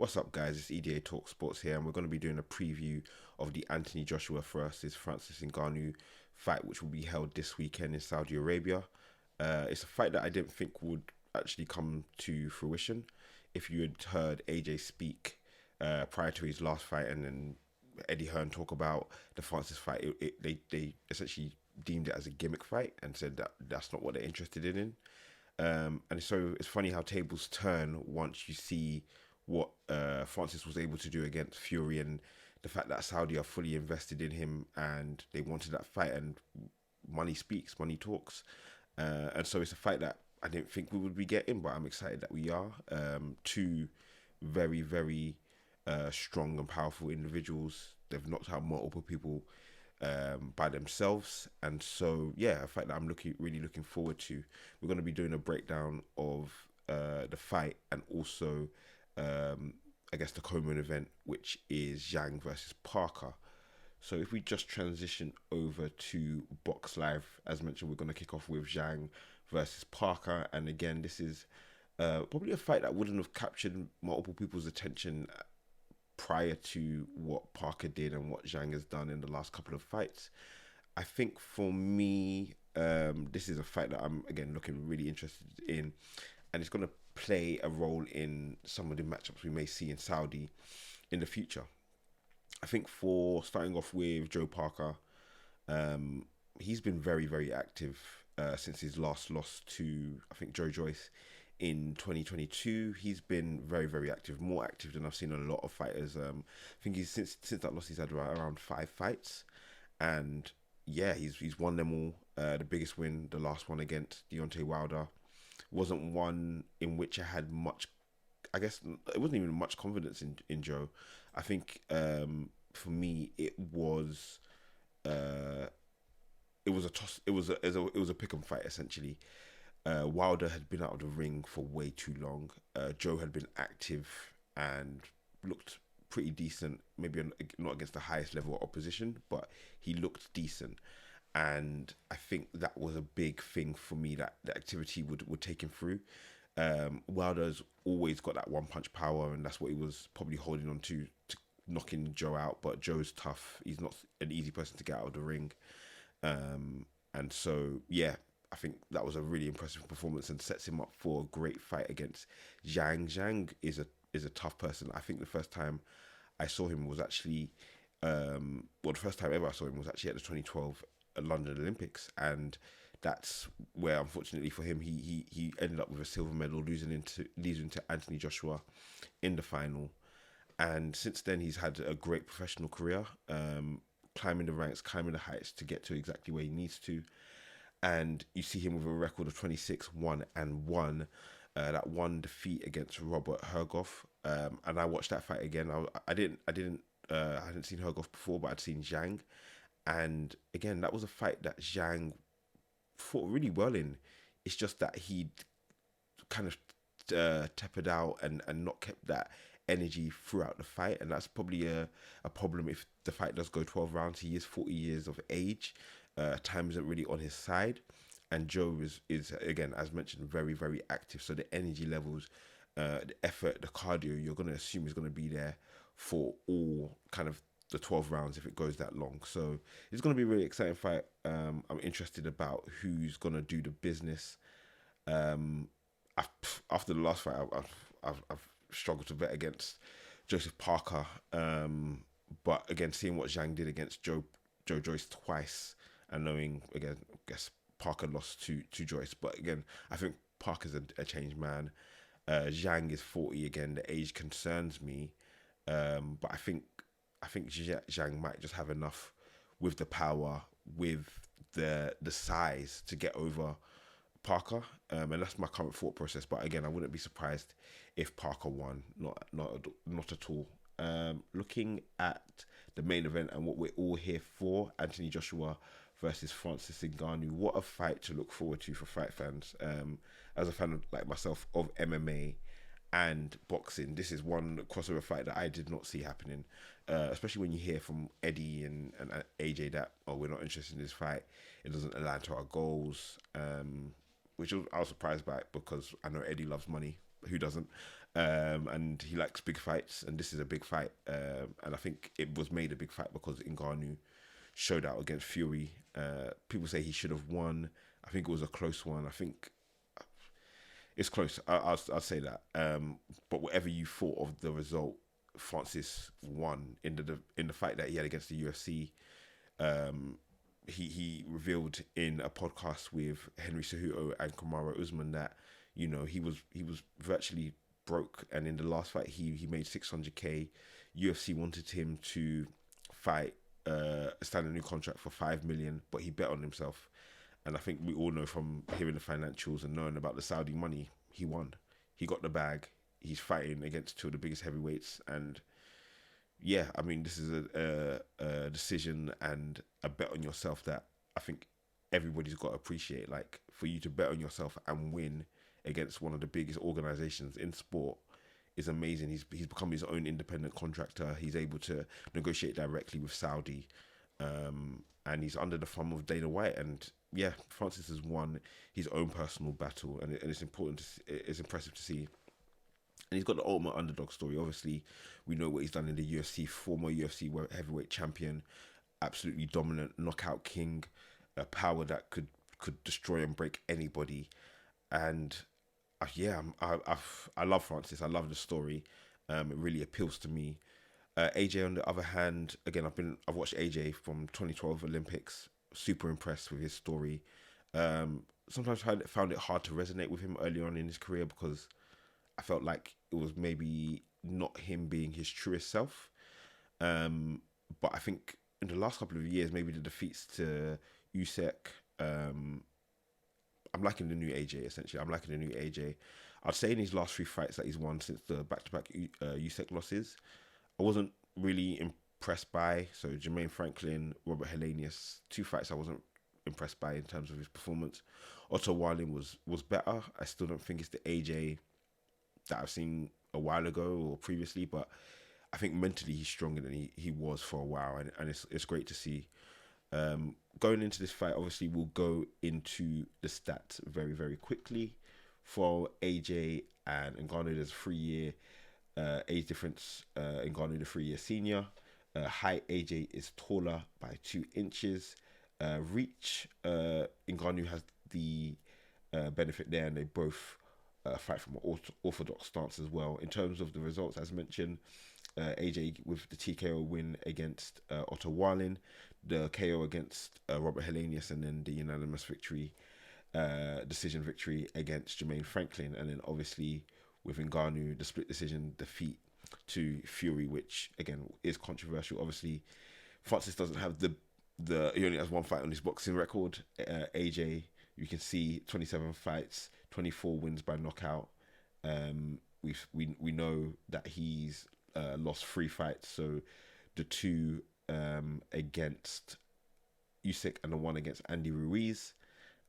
What's up, guys? It's EDA Talk Sports here, and we're going to be doing a preview of the Anthony Joshua versus Francis Ngannou fight, which will be held this weekend in Saudi Arabia. It's a fight that I didn't think would actually come to fruition. If you had heard AJ speak prior to his last fight, and then Eddie Hearn talk about the Francis fight, they essentially deemed it as a gimmick fight and said that that's not what they're interested in. And so it's funny how tables turn once you see what Francis was able to do against Fury, and the fact that Saudi are fully invested in him and they wanted that fight, and money speaks, money talks. And so it's a fight that I didn't think we would be getting, but I'm excited that we are. Two very, very strong and powerful individuals. They've knocked out multiple people by themselves, and so yeah, a fight that I'm really looking forward to. We're going to be doing a breakdown of the fight, and also I guess the co-main event, which is Zhang versus Parker. So if we just transition over to Box Live, as mentioned, we're going to kick off with Zhang versus Parker, and again, this is probably a fight that wouldn't have captured multiple people's attention prior to what Parker did and what Zhang has done in the last couple of fights. I think for me, this is a fight that I'm again looking really interested in, and it's going to play a role in some of the matchups we may see in Saudi in the future. I think for starting off with Joe Parker, he's been very, very active since his last loss to, I think, Joe Joyce in 2022. He's been very, very active, more active than I've seen a lot of fighters. I think he's since that loss, he's had around 5 fights, and yeah, he's won them all. The biggest win, the last one against Deontay Wilder, wasn't one in which I had much. I guess it wasn't even much confidence in Joe. I think for me it was a toss. It was a pick 'em fight essentially. Wilder had been out of the ring for way too long. Joe had been active and looked pretty decent. Maybe not against the highest level of opposition, but he looked decent. And I think that was a big thing for me, that the activity would take him through. Wilder's always got that one punch power, and that's what he was probably holding on to knocking Joe out. But Joe's tough. He's not an easy person to get out of the ring. And so, yeah, I think that was a really impressive performance and sets him up for a great fight against Zhang. Zhang is a tough person. I think the first time I saw him was actually, the first time ever I saw him was actually at the 2012 London Olympics, and that's where, unfortunately for him, he ended up with a silver medal, losing to Anthony Joshua in the final. And since then, he's had a great professional career, climbing the ranks, climbing the heights to get to exactly where he needs to. And you see him with a record of 26-1-1, that one defeat against Robert Hergoff. And I watched that fight again. I hadn't seen Hergoff before, but I'd seen Zhang. And again, that was a fight that Zhang fought really well in. It's just that he kind of tapered out and not kept that energy throughout the fight. And that's probably a problem if the fight does go 12 rounds. He is 40 years of age. Time isn't really on his side. And Joe is again, as mentioned, very, very active. So the energy levels, the effort, the cardio, you're going to assume is going to be there for all kind of the 12 rounds if it goes that long. So it's going to be a really exciting fight. I'm interested about who's going to do the business. After the last fight, I've struggled to bet against Joseph Parker. But again, seeing what Zhang did against Joe Joyce twice, and knowing, again, I guess Parker lost to Joyce. But again, I think Parker's a changed man. Zhang is 40 again. The age concerns me. But I think Zhang might just have enough with the power, with the size to get over Parker, and that's my current thought process. But again, I wouldn't be surprised if Parker won. Not at all. Looking at the main event and what we're all here for, Anthony Joshua versus Francis Ngannou. What a fight to look forward to for fight fans. As a fan like myself of MMA and boxing, this is one crossover fight that I did not see happening, especially when you hear from Eddie and AJ that, oh, we're not interested in this fight, it doesn't align to our goals, which I was surprised by, because I know Eddie loves money, who doesn't? And he likes big fights, and this is a big fight. And I think it was made a big fight because Ngannou showed out against Fury. People say he should have won. I think it was a close one. I think it's close. I'll say that. But whatever you thought of the result, Francis won in the fight that he had against the UFC. He revealed in a podcast with Henry Cejudo and Kamaru Usman that he was virtually broke, and in the last fight he made 600k. UFC wanted him to fight sign a new contract for 5 million, but he bet on himself. And I think we all know from hearing the financials and knowing about the Saudi money, he won. He got the bag. He's fighting against two of the biggest heavyweights, and yeah, I mean, this is a decision and a bet on yourself that I think everybody's got to appreciate. Like, for you to bet on yourself and win against one of the biggest organizations in sport is amazing. He's become his own independent contractor. He's able to negotiate directly with Saudi, and he's under the thumb of Dana White. And yeah, Francis has won his own personal battle, and it's important. It's impressive to see. And he's got the ultimate underdog story. Obviously, we know what he's done in the UFC, former UFC heavyweight champion, absolutely dominant, knockout king, a power that could destroy and break anybody. And yeah, I love Francis. I love the story. It really appeals to me. AJ, on the other hand, again, I've watched AJ from 2012 Olympics. Super impressed with his story. Sometimes I found it hard to resonate with him early on in his career because I felt like it was maybe not him being his truest self. But I think in the last couple of years, maybe the defeats to Usyk, I'm liking the new AJ, essentially. I'm liking the new AJ. I'd say in his last 3 fights that he's won since the back-to-back Usyk losses, I wasn't really impressed by. So Jermaine Franklin, Robert Helenius, 2 fights I wasn't impressed by in terms of his performance. Otto Warling was better. I still don't think it's the AJ that I've seen a while ago or previously, but I think mentally he's stronger than he was for a while, and it's great to see. Going into this fight, obviously we'll go into the stats very, very quickly. For AJ and Ngannou, there's a 3-year age difference. Ngannou, the 3-year senior. Height, AJ is taller by 2 inches. Reach, Ngannou has the benefit there, and they both fight from an orthodox stance as well. In terms of the results, as mentioned, AJ with the TKO win against Otto Warling, the KO against Robert Helenius, and then the unanimous victory, decision victory against Jermaine Franklin, and then obviously with Ngannou, the split decision defeat to Fury, which again is controversial. Obviously, Francis doesn't have he only has 1 fight on his boxing record. AJ, you can see 27 fights, 24 wins by knockout. We know that he's lost 3 fights, so the 2 against Usyk and the 1 against Andy Ruiz,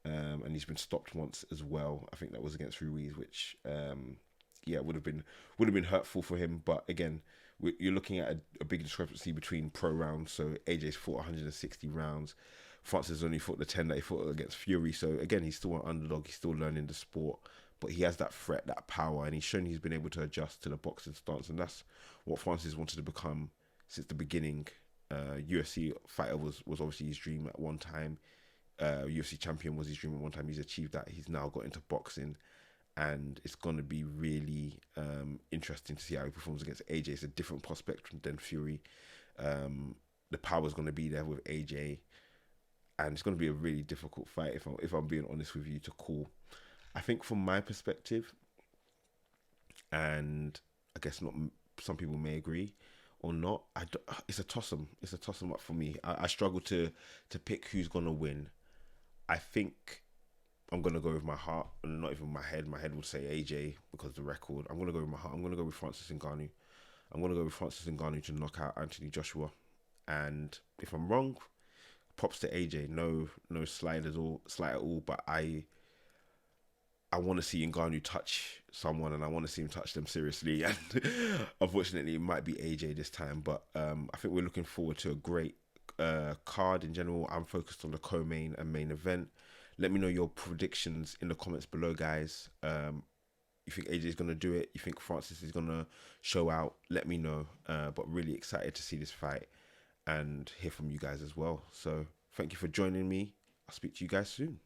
and he's been stopped once as well. I think that was against Ruiz, which would have been hurtful for him. But again, you're looking at a big discrepancy between pro rounds. So AJ's fought 160 rounds. Francis only fought the 10 that he fought against Fury. So again, he's still an underdog. He's still learning the sport, but he has that threat, that power, and he's shown he's been able to adjust to the boxing stance, and that's what Francis wanted to become since the beginning. UFC fighter was obviously his dream at one time. UFC champion was his dream at one time. He's achieved that. He's now got into boxing, and it's going to be really interesting to see how he performs against AJ. It's a different prospect than Fury. The power's going to be there with AJ, and it's going to be a really difficult fight, if I'm being honest with you, to call. I think from my perspective, and I guess not, some people may agree or not, it's a toss-em. It's a toss-em up for me. I struggle to pick who's going to win. I think I'm going to go with my heart, and not even my head. My head would say AJ because of the record. I'm going to go with my heart. I'm going to go with Francis Ngannou. I'm going to go with Francis Ngannou to knock out Anthony Joshua. And if I'm wrong, props to AJ. No slight at all. But I want to see Ngannou touch someone, and I want to see him touch them seriously. And unfortunately, it might be AJ this time. But I think we're looking forward to a great card in general. I'm focused on the co-main and main event. Let me know your predictions in the comments below, guys. you think AJ is going to do it? You think Francis is going to show out? Let me know. But really excited to see this fight and hear from you guys as well. So thank you for joining me. I'll speak to you guys soon.